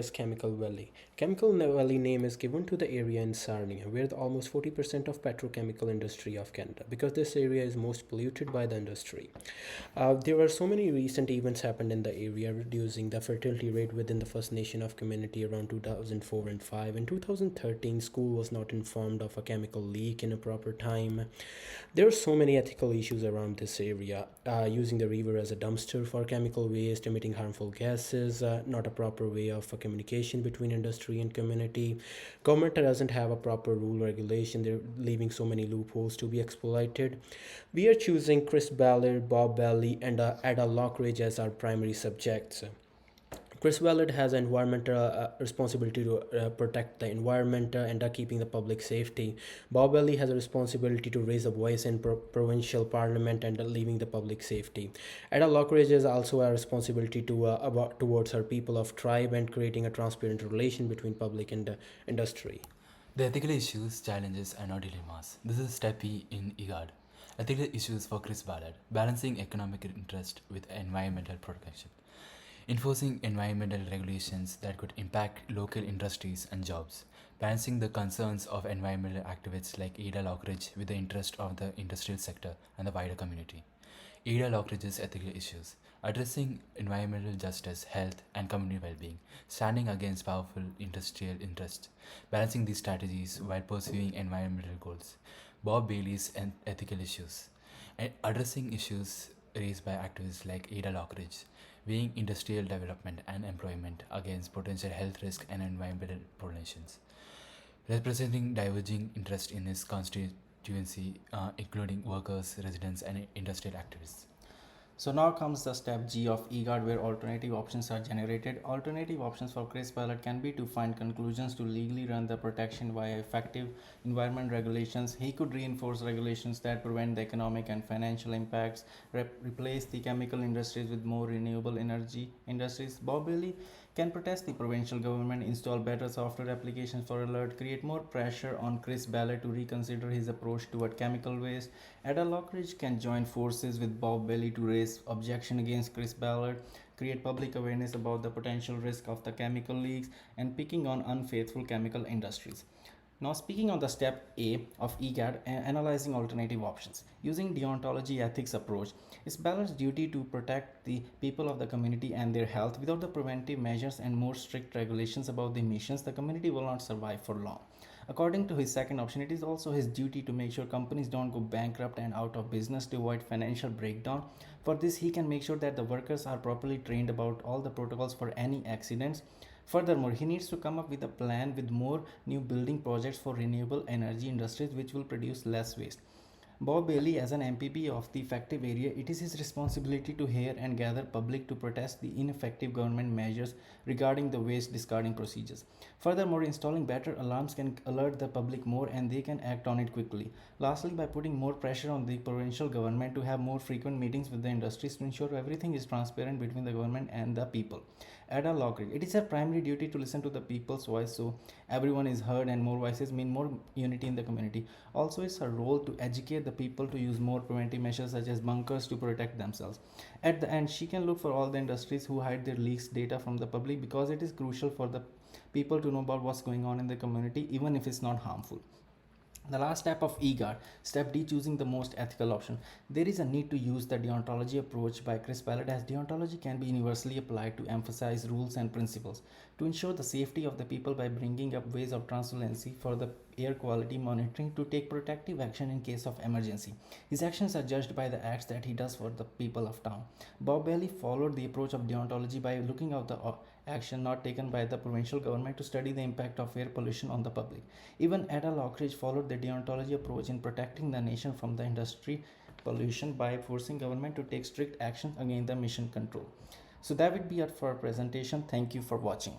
As Chemical Valley. Chemical Valley name is given to the area in Sarnia, where almost 40% of petrochemical industry of Canada, because this area is most polluted by the industry. There were so many recent events happened in the area, reducing the fertility rate within the First Nation of community around 2004 and 5. In 2013, school was not informed of a chemical leak in a proper time. There are so many ethical issues around this area, using the river as a dumpster for chemical waste, emitting harmful gases, not a proper way of communication between industry and community. Government doesn't have a proper rule regulation. They're leaving so many loopholes to be exploited. We are choosing Chris Ballard, Bob Bailey, and Ada Lockridge as our primary subjects. Chris Ballard has an environmental responsibility to protect the environment and keeping the public safety. Bob Bailey has a responsibility to raise a voice in provincial parliament and leaving the public safety. Ada Lockridge has also a responsibility to towards her people of tribe and creating a transparent relation between public and industry. The ethical issues, challenges, and not dilemmas. This is step E in IGAD. Ethical issues for Chris Ballard: balancing economic interest with environmental protection, enforcing environmental regulations that could impact local industries and jobs, balancing the concerns of environmental activists like Ada Lockridge with the interest of the industrial sector and the wider community. Ada Lockridge's ethical issues: addressing environmental justice, health, and community well-being, standing against powerful industrial interests, balancing these strategies while pursuing environmental goals. Bob Bailey's ethical issues: addressing issues raised by activists like Ada Lockridge, weighing industrial development and employment against potential health risks and environmental pollutions, representing diverging interests in his constituency, including workers, residents, and industrial activists. So now comes the step G of EGAD, where alternative options are generated. Alternative options for Chris Ballard can be to find conclusions to legally run the protection via effective environment regulations. He could reinforce regulations that prevent the economic and financial impacts, replace the chemical industries with more renewable energy industries. Bob Bailey can protest the provincial government, install better software applications for alert, create more pressure on Chris Ballard to reconsider his approach toward chemical waste. Ada Lockridge can join forces with Bob Bailey to raise objection against Chris Ballard, create public awareness about the potential risk of the chemical leaks, and picking on unfaithful chemical industries. Now, speaking on the step A of EGAD, analyzing alternative options. Using deontology ethics approach, it's Ballard's duty to protect the people of the community and their health. Without the preventive measures and more strict regulations about the emissions, the community will not survive for long. According to his second option, it is also his duty to make sure companies don't go bankrupt and out of business to avoid financial breakdown. For this, he can make sure that the workers are properly trained about all the protocols for any accidents. Furthermore, he needs to come up with a plan with more new building projects for renewable energy industries which will produce less waste. Bob Bailey, as an MPP of the effective area, it is his responsibility to hear and gather public to protest the ineffective government measures regarding the waste discarding procedures. Furthermore, installing better alarms can alert the public more and they can act on it quickly. Lastly, by putting more pressure on the provincial government to have more frequent meetings with the industries to ensure everything is transparent between the government and the people. Ada Lockridge, it is her primary duty to listen to the people's voice so everyone is heard, and more voices mean more unity in the community. Also, it's her role to educate the people to use more preventive measures such as bunkers to protect themselves. At the end, she can look for all the industries who hide their leaks data from the public, because it is crucial for the people to know about what's going on in the community, even if it's not harmful. The last step of EGAR, step D, choosing the most ethical option. There is a need to use the deontology approach by Chris Ballard, as deontology can be universally applied to emphasize rules and principles to ensure the safety of the people by bringing up ways of transparency for the air quality monitoring to take protective action in case of emergency. His actions are judged by the acts that he does for the people of town. Bob Bailey followed the approach of deontology by looking at the action not taken by the provincial government to study the impact of air pollution on the public. Even Ada Lockridge followed the deontology approach in protecting the nation from the industry pollution by forcing government to take strict action against the emission control. So that would be it for our presentation. Thank you for watching.